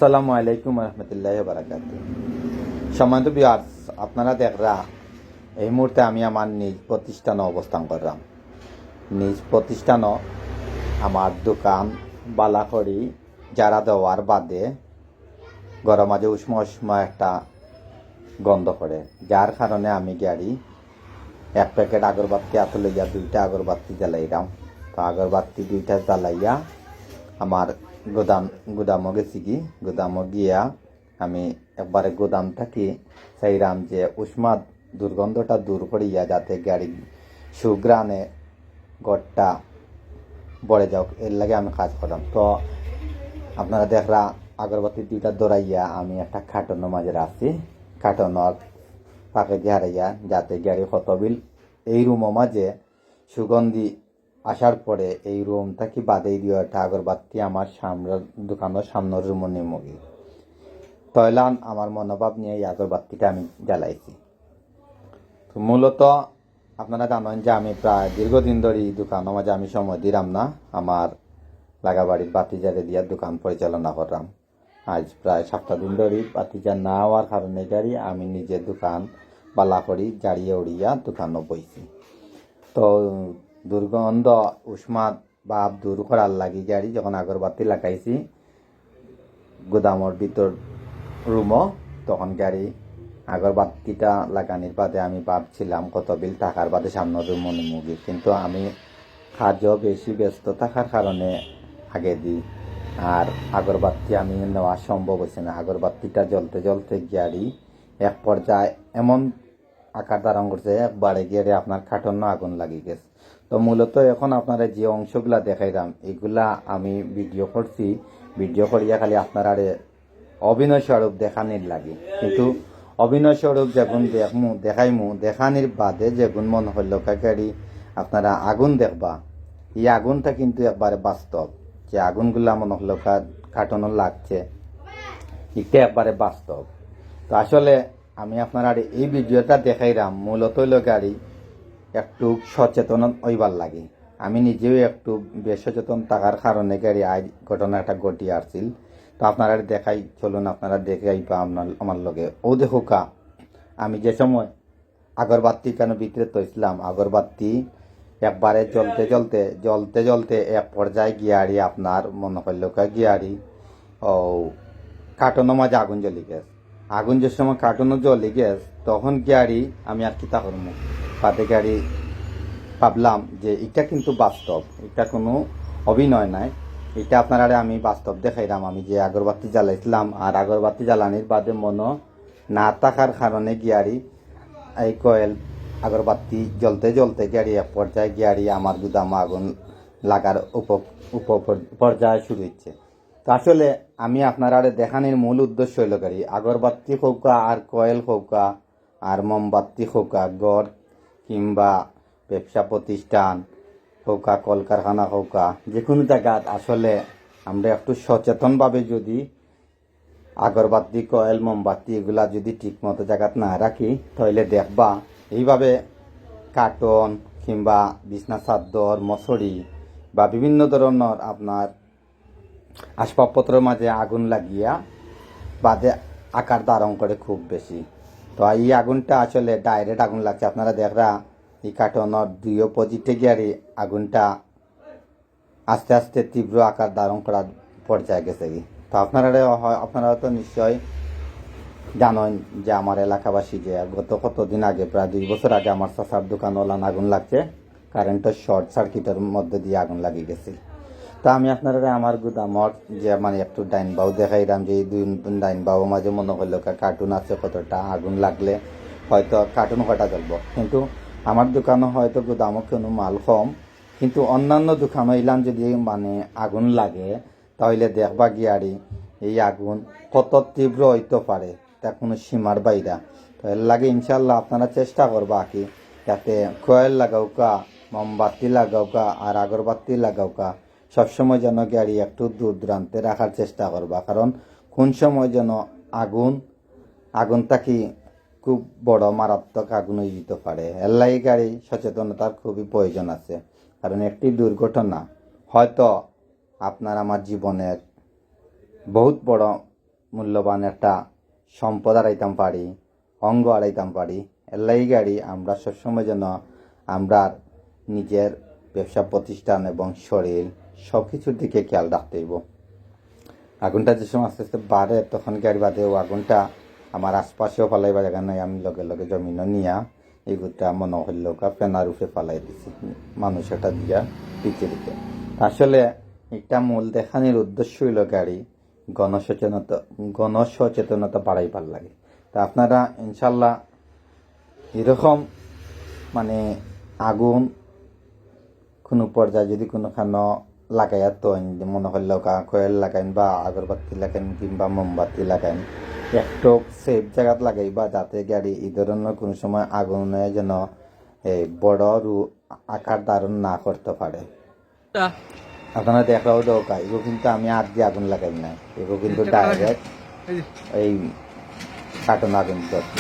আসসালামু আলাইকুম রহমতুল্লাহ বারাকাত। সম্মানিত ভিউয়ার্স, আপনারা দেখরা এই মুহূর্তে আমি আমার নিজ প্রতিষ্ঠানে অবস্থান করলাম। নিজ প্রতিষ্ঠানও আমার দোকান বালাখড়ি যারা দেওয়ার বাদে গরম মাঝে উষ্ম একটা গন্ধ করে, যার কারণে আমি গাড়ি এক প্যাকেট আগরবাতি হাতে লইয়া 2টা আগরবাতি জ্বালাইলাম। তো আগরবাতি 2টা জ্বালাইয়া আমার গুদামও গেছি গুদামও গিয়া আমি একবারে গুদাম থাকি চাইলাম যে উষ্মাদ দুর্গন্ধটা দূর করিয়া যাতে গাড়ি সুগ্রানে গড়টা বড়ে যাওক, এর লাগে আমি কাজ করলাম। তো আপনারা দেখরা আগরবাতি 2টা দৌড়াইয়া আমি একটা খাটনের মাঝে রাখছি, খাটনের পাকে দিয়ে হারাইয়া যাতে গাড়ি কতবিল এই রুমও মাঝে সুগন্ধি আসার পরে এই রুম থাকি বাদেই দিয়ে একটা আগরবাতি আমার সামনের দোকানের সামনের রুমও নেমগি তৈলান আমার মনোভাব নিয়ে এই আগরবাতিটা আমি জ্বালাইছি। তো মূলত আপনারা জানেন যে আমি প্রায় দীর্ঘদিন ধরে এই দোকানের মাঝে আমি সময় দিলাম না, আমার লাগাবাড়ির বাতিজারে দিয়া দোকান পরিচালনা করলাম। আজ প্রায় 7টা দিন ধরে বাতিজার না হওয়ার কারণে গাড়ি আমি নিজের দোকান বালা করি জাড়িয়ে উড়িয়া দোকানও বইছি। তো দুর্গন্ধ উষ্মাদ ভাব দূর করার লাগি গাড়ি যখন আগরবাতি লাগাইছি গুদামর ভিতর রুমও, তখন গাড়ি আগরবাতিটা লাগানির বাদে আমি ভাবছিলাম কত বিল টাকার বাদে সামনের রুমও নিমুগি, কিন্তু আমি কাজও বেশি ব্যস্ত থাকার কারণে আগে দিই আর আগরবাতি আমি নেওয়া সম্ভব হয়েছে না। আগরবাতিটা জ্বলতে জ্বলতে গাড়ি এক পর্যায়ে এমন আকার ধারণ করছে একবারে গিয়ে আপনার খাটন্য আগুন লাগি গেছে। তো মূলত এখন আপনারা যে অংশগুলা দেখাইলাম এগুলা আমি ভিডিও করছি, ভিডিও করিয়া খালি আপনারা অভিনয় স্বরূপ দেখানির লাগে, কিন্তু অভিনয় স্বরূপ যখন দেখাইমু দেখানির বাদে যেগুন মন হইল গাড়ি আপনারা আগুন দেখবা, এই আগুনটা কিন্তু একবারে বাস্তব, যে আগুনগুলা মনে হলো কার্টুনও লাগছে এটা একবারে বাস্তব। তো আসলে আমি আপনারা এই ভিডিওটা দেখাইলাম মূলত হইল গাড়ি একটু সচেতন হইবার লাগে। আমি নিজেও একটু বেশ সচেতন থাকার কারণে গাড়ি আজ ঘটনা একটা ঘটিয়ে আসছিল। তো আপনারা দেখাই চলুন, আপনারা দেখাই পা আমার লগে ও দেখুকা আমি যে সময় আগরবাতি কেন ভিতরে তৈছিলাম আগরবাতি একবারে জ্বলতে জ্বলতে এক পর্যায়ে গিয়ারি আপনার মনে হইল গিয়ারি ও কার্টনের মাঝে আগুন জ্বলি গেছে। আগুন যে সময় কার্টনও জ্বলি গেছে তখন গাড়ি আমি আর কিতা করবো পাতে গাড়ি ভাবলাম যে এটা কিন্তু বাস্তব, এটা কোনো অভিনয় নাই, এটা আপনারা আমি বাস্তব দেখাইলাম। আমি যে আগরবাতি জ্বালাইছিলাম আর আগরবাতি জ্বালানির বাদে মনো না থাকার কারণে গিয়ারি এই কয়েল আগরবাতি জ্বলতে জ্বলতে গাড়ি এক পর্যায়ে গিয়ারি আমার গুদামে আগুন লাগার পর্যায়ে শুরু হচ্ছে। তো আসলে আমি আপনারা দেখানোর মূল উদ্দেশ্য হইল গাড়ি আগরবাতি হৌকা আর কয়েল হৌকা আর মোমবাতি হৌকা গড় কিংবা ব্যবসা প্রতিষ্ঠান হৌকা কলকারখানা হৌকা যে কোনো জায়গাত আসলে আমরা একটু সচেতনভাবে যদি আগরবাতি কয়েল মোমবাতি এগুলা যদি ঠিক মতো জায়গাত না রাখি তাহলে দেখবা এইভাবে কার্টন কিংবা বিছনা চাদর মশারি বা বিভিন্ন ধরনের আপনার আসবাবপত্রের মাঝে আগুন লাগিয়া বাদে আকার ধারণ করে খুব বেশি। তো এই আগুনটা আসলে ডাইরেক্ট আগুন লাগছে, আপনারা দেখরা এই কার্টনের 2 অপোজিটে গিয়ে আগুনটা আস্তে আস্তে তীব্র আকার ধারণ করার পর্যায়ে গেছে তো আপনারা তো নিশ্চয় জানেন যে আমার এলাকাবাসী যে গত কতদিন আগে প্রায় 2 বছর আগে আমার চাচার দোকান ওলান আগুন লাগছে, কারেন্টের শর্ট সার্কিটের মধ্যে দিয়ে আগুন লাগিয়ে গেছে। তা আমি আপনারা আমার গুদামর যে মানে একটু ডাইন বাউ দেখাইলাম যে এই 2 ডাইন বাউ মাঝে মনে করলো কার্টুন আছে কতটা আগুন লাগলে হয়তো কার্টুন কটা জ্বলবো, কিন্তু আমার দোকানও হয়তো গুদামও কোনো মাল কম, কিন্তু অন্যান্য দোকান হইলাম যদি মানে আগুন লাগে তাহলে দেখবা গিয়ারি এই আগুন কত তীব্র হইতে পারে তা কোনো সীমার বাইরা। তো এর লাগে ইনশাল্লাহ আপনারা চেষ্টা করবা কি যাতে কয়েল লাগাওকা মোমবাতি লাগাওকা আর আগরবাতি লাগাওকা সবসময় যেন গাড়ি একটু দূর দূরান্তে রাখার চেষ্টা করবা, কারণ কোন সময় যেন আগুনটা কি খুব বড় মারাত্মক আগুন হয়ে যেতে পারে। এর লাগে গাড়ি সচেতনতার খুবই প্রয়োজন আছে, কারণ একটি দুর্ঘটনা হয়তো আপনার আমার জীবনের বহুত বড় মূল্যবান একটা সম্পদ হারাইতাম পারি, অঙ্গ হারাইতাম পারি। এলাই গাড়ি আমরা সবসময় যেন আমরা নিজের ব্যবসা প্রতিষ্ঠান এবং শরীর সব কিছুর দিকে খেয়াল রাখতে হইব। আগুনটা যে সময় আস্তে আস্তে বাড়ে তখন গাড়ি বাদে ও আগুনটা আমার আশপাশেও ফালাইবা জায়গা নাই, আমি লগে লগে জমিনও নিয়া এগুলা মনে হইল ফেনার উপরে ফালাই দিছি মানুষ এটা দিয়া পিছিয়ে দিতে। আসলে একটা মূল দেখানোর উদ্দেশ্য হইল গাড়ি গণসচেতনতা বাড়াইবার লাগে। তা আপনারা ইনশাল্লাহ এরকম মানে আগুন কোনো পর্যায়ে যদি কোনোখানো লাগাইয়া তো মনে হইলেও কয়েল লাগাইন বা আগরবাতি লাগাইন কিংবা মোমবাতি লাগাইন, একটু সেফ জায়গাত লাগাইবা যাতে গাড়ি এই ধরনের কোনো সময় আগুনে যেন বড় আকার ধারণ না করতে পারে। আপনারা দেখাও দরকার, এগুলো কিন্তু আমি আগ দিয়ে আগুন লাগাই না, এগুলো কিন্তু ডাইরেক্ট এই কার্টন আগুন করছে।